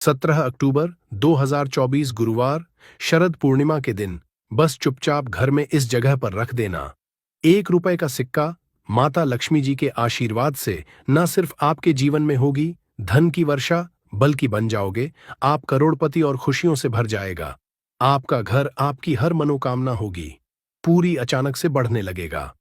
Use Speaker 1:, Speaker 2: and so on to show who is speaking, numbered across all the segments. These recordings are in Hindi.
Speaker 1: 17 अक्टूबर 2024 गुरुवार शरद पूर्णिमा के दिन बस चुपचाप घर में इस जगह पर रख देना। 1 रुपए का सिक्का माता लक्ष्मी जी के आशीर्वाद से न सिर्फ आपके जीवन में होगी धन की वर्षा, बल्कि बन जाओगे आप करोड़पति और खुशियों से भर जाएगा। आपका घर आपकी हर मनोकामना होगी पूरी अचानक से बढ़ने लगेगा।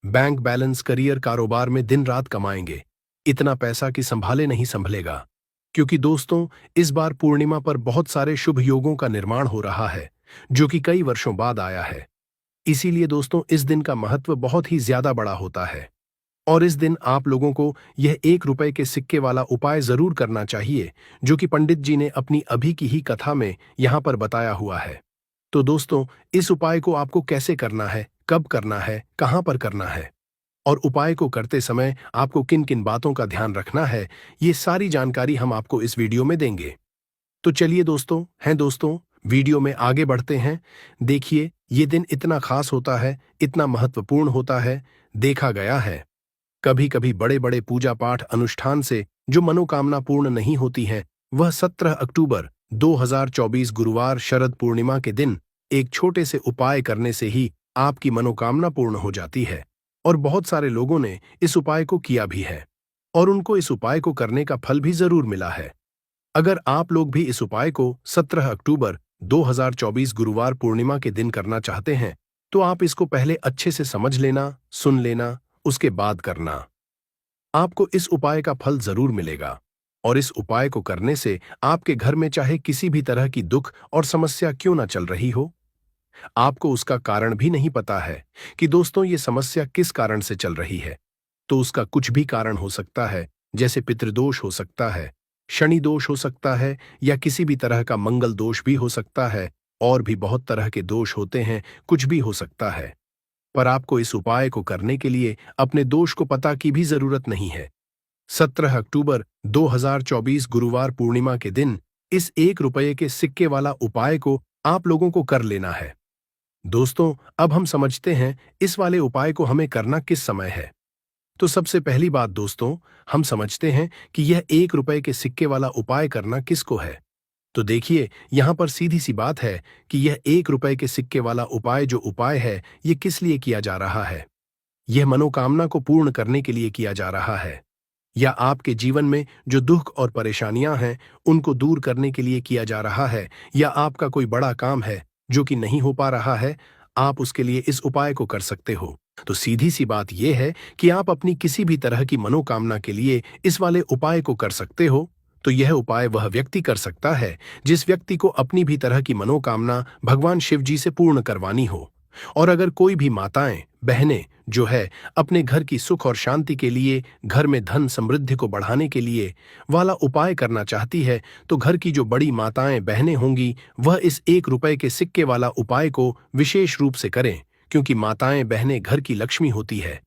Speaker 1: बैंक बैलेंस, करियर, कारोबार में दिन रात कमाएंगे इतना पैसा कि संभाले नहीं संभलेगा। क्योंकि दोस्तों, इस बार पूर्णिमा पर बहुत सारे शुभ योगों का निर्माण हो रहा है जो कि कई वर्षों बाद आया है। इसीलिए दोस्तों, इस दिन का महत्व बहुत ही ज्यादा बड़ा होता है और इस दिन आप लोगों को यह 1 रुपए के सिक्के वाला उपाय जरूर करना चाहिए जो कि पंडित जी ने अपनी अभी की ही कथा में यहां पर बताया हुआ है। तो दोस्तों, इस उपाय को आपको कैसे करना है, कब करना है, कहां पर करना है और उपाय को करते समय आपको किन किन बातों का ध्यान रखना है, ये सारी जानकारी हम आपको इस वीडियो में देंगे। तो चलिए दोस्तों, वीडियो में आगे बढ़ते हैं। देखिए, ये दिन इतना खास होता है, इतना महत्वपूर्ण होता है। देखा गया है कभी कभी बड़े बड़े पूजा पाठ अनुष्ठान से जो मनोकामना पूर्ण नहीं होती है, वह 17 अक्टूबर 2024 गुरुवार शरद पूर्णिमा के दिन एक छोटे से उपाय करने से ही आपकी मनोकामना पूर्ण हो जाती है। और बहुत सारे लोगों ने इस उपाय को किया भी है और उनको इस उपाय को करने का फल भी जरूर मिला है। अगर आप लोग भी इस उपाय को 17 अक्टूबर 2024 गुरुवार पूर्णिमा के दिन करना चाहते हैं, तो आप इसको पहले अच्छे से समझ लेना, सुन लेना, उसके बाद करना। आपको इस उपाय का फल जरूर मिलेगा और इस उपाय को करने से आपके घर में चाहे किसी भी तरह की दुख और समस्या क्यों ना चल रही हो, आपको उसका कारण भी नहीं पता है कि दोस्तों ये समस्या किस कारण से चल रही है, तो उसका कुछ भी कारण हो सकता है। जैसे पितृदोष हो सकता है, शनि दोष हो सकता है, या किसी भी तरह का मंगल दोष भी हो सकता है। और भी बहुत तरह के दोष होते हैं, कुछ भी हो सकता है। पर आपको इस उपाय को करने के लिए अपने दोष को पता की भी जरूरत नहीं है। 17 अक्टूबर 2024 गुरुवार पूर्णिमा के दिन इस 1 रुपए के सिक्के वाला उपाय को आप लोगों को कर लेना है। दोस्तों, अब हम समझते हैं इस वाले उपाय को हमें करना किस समय है। तो सबसे पहली बात दोस्तों, हम समझते हैं कि यह 1 रुपए के सिक्के वाला उपाय करना किसको है। तो देखिए, यहां पर सीधी सी बात है कि यह 1 रुपए के सिक्के वाला उपाय जो उपाय है, ये किस लिए किया जा रहा है। यह मनोकामना को पूर्ण करने के लिए किया जा रहा है, या आपके जीवन में जो दुख और परेशानियां हैं उनको दूर करने के लिए किया जा रहा है, या आपका कोई बड़ा काम है जो कि नहीं हो पा रहा है, आप उसके लिए इस उपाय को कर सकते हो। तो सीधी सी बात यह है कि आप अपनी किसी भी तरह की मनोकामना के लिए इस वाले उपाय को कर सकते हो। तो यह उपाय वह व्यक्ति कर सकता है जिस व्यक्ति को अपनी भी तरह की मनोकामना भगवान शिव जी से पूर्ण करवानी हो। और अगर कोई भी माताएं, बहनें जो है अपने घर की सुख और शांति के लिए, घर में धन समृद्धि को बढ़ाने के लिए वाला उपाय करना चाहती है, तो घर की जो बड़ी माताएं, बहनें होंगी, वह इस 1 रुपए के सिक्के वाला उपाय को विशेष रूप से करें। क्योंकि माताएं, बहनें घर की लक्ष्मी होती है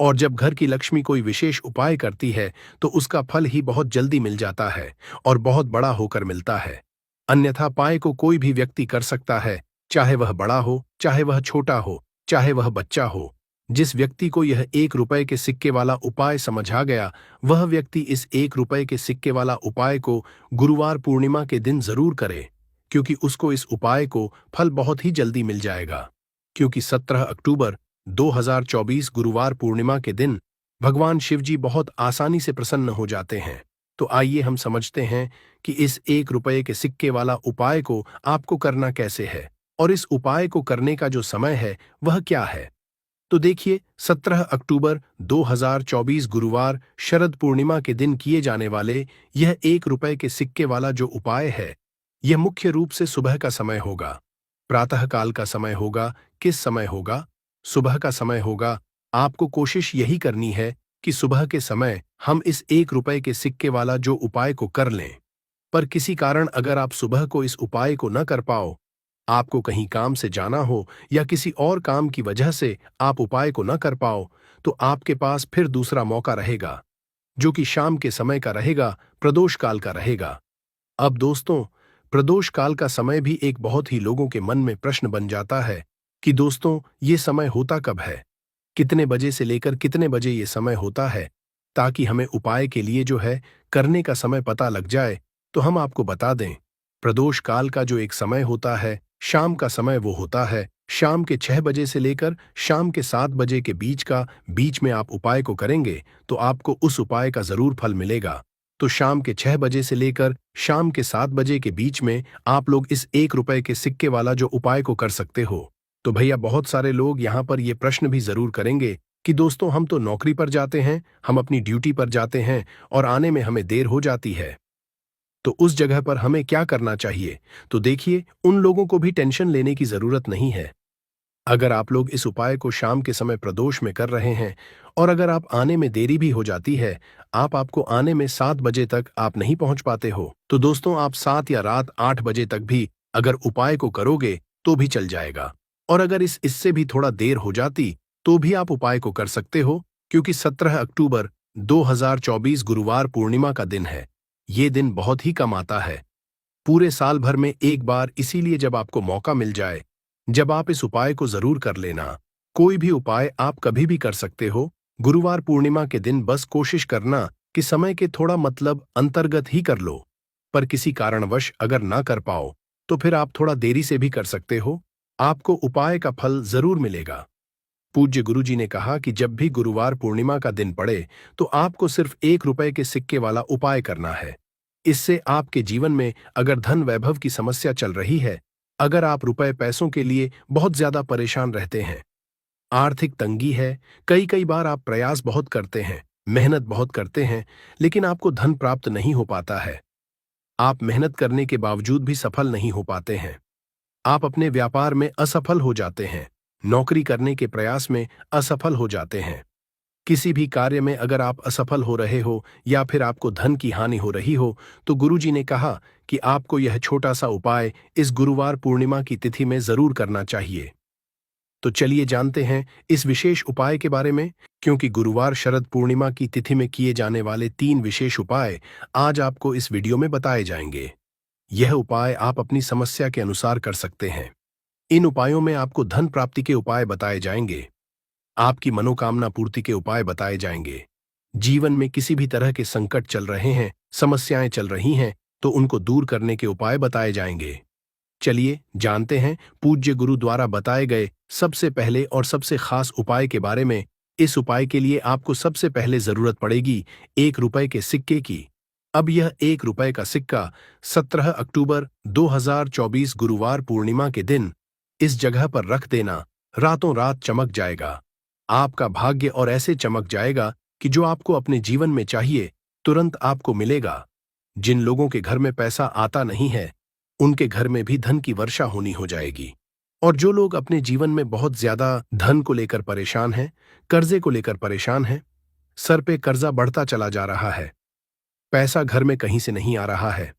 Speaker 1: और जब घर की लक्ष्मी कोई विशेष उपाय करती है तो उसका फल ही बहुत जल्दी मिल जाता है और बहुत बड़ा होकर मिलता है। अन्यथा उपाय को कोई भी व्यक्ति कर सकता है, चाहे वह बड़ा हो, चाहे वह छोटा हो, चाहे वह बच्चा हो। जिस व्यक्ति को यह 1 रुपए के सिक्के वाला उपाय समझ आ गया, वह व्यक्ति इस 1 रुपए के सिक्के वाला उपाय को गुरुवार पूर्णिमा के दिन जरूर करे, क्योंकि उसको इस उपाय को फल बहुत ही जल्दी मिल जाएगा। क्योंकि 17 अक्टूबर 2024 गुरुवार पूर्णिमा के दिन भगवान शिव जी बहुत आसानी से प्रसन्न हो जाते हैं। तो आइए हम समझते हैं कि इस 1 रुपए के सिक्के वाला उपाय को आपको करना कैसे है और इस उपाय को करने का जो समय है वह क्या है। तो देखिए, 17 अक्टूबर 2024 गुरुवार शरद पूर्णिमा के दिन किए जाने वाले यह 1 रुपए के सिक्के वाला जो उपाय है, यह मुख्य रूप से सुबह का समय होगा, प्रातः काल का समय होगा। किस समय होगा? सुबह का समय होगा। आपको कोशिश यही करनी है कि सुबह के समय हम इस 1 रुपए के सिक्के वाला जो उपाय को कर लें। पर किसी कारण अगर आप सुबह को इस उपाय को न कर पाओ, आपको कहीं काम से जाना हो या किसी और काम की वजह से आप उपाय को न कर पाओ, तो आपके पास फिर दूसरा मौका रहेगा जो कि शाम के समय का रहेगा, प्रदोष काल का रहेगा। अब दोस्तों, प्रदोष काल का समय भी एक बहुत ही लोगों के मन में प्रश्न बन जाता है कि दोस्तों ये समय होता कब है, कितने बजे से लेकर कितने बजे ये समय होता है, ताकि हमें उपाय के लिए जो है करने का समय पता लग जाए तो हम आपको बता दें, प्रदोष काल का जो एक समय होता है, शाम का समय वो होता है शाम के 6 बजे से लेकर शाम के 7 बजे के बीच में आप उपाय को करेंगे तो आपको उस उपाय का जरूर फल मिलेगा। तो शाम के 6 बजे से लेकर शाम के 7 बजे के बीच में आप लोग इस 1 रुपए के सिक्के वाला जो उपाय को कर सकते हो। तो भैया बहुत सारे लोग यहाँ पर ये प्रश्न भी जरूर करेंगे कि दोस्तों हम तो नौकरी पर जाते हैं, हम अपनी ड्यूटी पर जाते हैं और आने में हमें देर हो जाती है, तो उस जगह पर हमें क्या करना चाहिए? तो देखिए, उन लोगों को भी टेंशन लेने की जरूरत नहीं है। अगर आप लोग इस उपाय को शाम के समय प्रदोष में कर रहे हैं और अगर आप आने में देरी भी हो जाती है, आपको आने में 7 बजे तक आप नहीं पहुंच पाते हो, तो दोस्तों आप 7 या रात 8 बजे तक भी अगर उपाय को करोगे तो भी चल जाएगा। और अगर इससे भी थोड़ा देर हो जाती तो भी आप उपाय को कर सकते हो, क्योंकि 17 अक्टूबर 2024 गुरुवार पूर्णिमा का दिन है। ये दिन बहुत ही कम आता है, पूरे साल भर में एक बार, इसीलिए जब आपको मौका मिल जाए, जब आप इस उपाय को जरूर कर लेना। कोई भी उपाय आप कभी भी कर सकते हो, गुरुवार पूर्णिमा के दिन बस कोशिश करना कि समय के थोड़ा मतलब अंतर्गत ही कर लो। पर किसी कारणवश अगर ना कर पाओ तो फिर आप थोड़ा देरी से भी कर सकते हो, आपको उपाय का फल जरूर मिलेगा। पूज्य गुरुजी ने कहा कि जब भी गुरुवार पूर्णिमा का दिन पड़े तो आपको सिर्फ 1 रुपए के सिक्के वाला उपाय करना है। इससे आपके जीवन में अगर धन वैभव की समस्या चल रही है, अगर आप रुपए पैसों के लिए बहुत ज्यादा परेशान रहते हैं, आर्थिक तंगी है, कई कई बार आप प्रयास बहुत करते हैं, मेहनत बहुत करते हैं, लेकिन आपको धन प्राप्त नहीं हो पाता है, आप मेहनत करने के बावजूद भी सफल नहीं हो पाते हैं, आप अपने व्यापार में असफल हो जाते हैं, नौकरी करने के प्रयास में असफल हो जाते हैं, किसी भी कार्य में अगर आप असफल हो रहे हो या फिर आपको धन की हानि हो रही हो, तो गुरुजी ने कहा कि आपको यह छोटा सा उपाय इस गुरुवार पूर्णिमा की तिथि में जरूर करना चाहिए। तो चलिए जानते हैं इस विशेष उपाय के बारे में, क्योंकि गुरुवार शरद पूर्णिमा की तिथि में किए जाने वाले 3 विशेष उपाय आज आपको इस वीडियो में बताए जाएंगे। यह उपाय आप अपनी समस्या के अनुसार कर सकते हैं। इन उपायों में आपको धन प्राप्ति के उपाय बताए जाएंगे, आपकी मनोकामना पूर्ति के उपाय बताए जाएंगे। जीवन में किसी भी तरह के संकट चल रहे हैं, समस्याएं चल रही हैं, तो उनको दूर करने के उपाय बताए जाएंगे। चलिए जानते हैं पूज्य गुरु द्वारा बताए गए सबसे पहले और सबसे खास उपाय के बारे में। इस उपाय के लिए आपको सबसे पहले जरूरत पड़ेगी 1 रुपए के सिक्के की। अब यह 1 रुपए का सिक्का 17 अक्टूबर 2024 गुरुवार पूर्णिमा के दिन इस जगह पर रख देना, रातों रात चमक जाएगा। आपका भाग्य और ऐसे चमक जाएगा कि जो आपको अपने जीवन में चाहिए तुरंत आपको मिलेगा। जिन लोगों के घर में पैसा आता नहीं है, उनके घर में भी धन की वर्षा होनी हो जाएगी। और जो लोग अपने जीवन में बहुत ज्यादा धन को लेकर परेशान हैं, कर्जे को लेकर परेशान हैं, सर पे कर्जा बढ़ता चला जा रहा है, पैसा घर में कहीं से नहीं आ रहा है,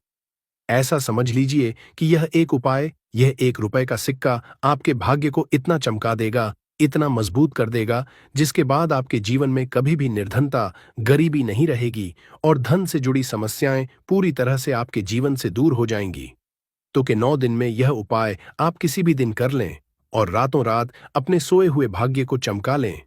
Speaker 1: ऐसा समझ लीजिए कि यह एक उपाय, यह 1 रुपए का सिक्का आपके भाग्य को इतना चमका देगा, इतना मजबूत कर देगा, जिसके बाद आपके जीवन में कभी भी निर्धनता, गरीबी नहीं रहेगी और धन से जुड़ी समस्याएं पूरी तरह से आपके जीवन से दूर हो जाएंगी। तो के 9 दिन में यह उपाय आप किसी भी दिन कर लें और रातों रात अपने सोए हुए भाग्य को चमका लें।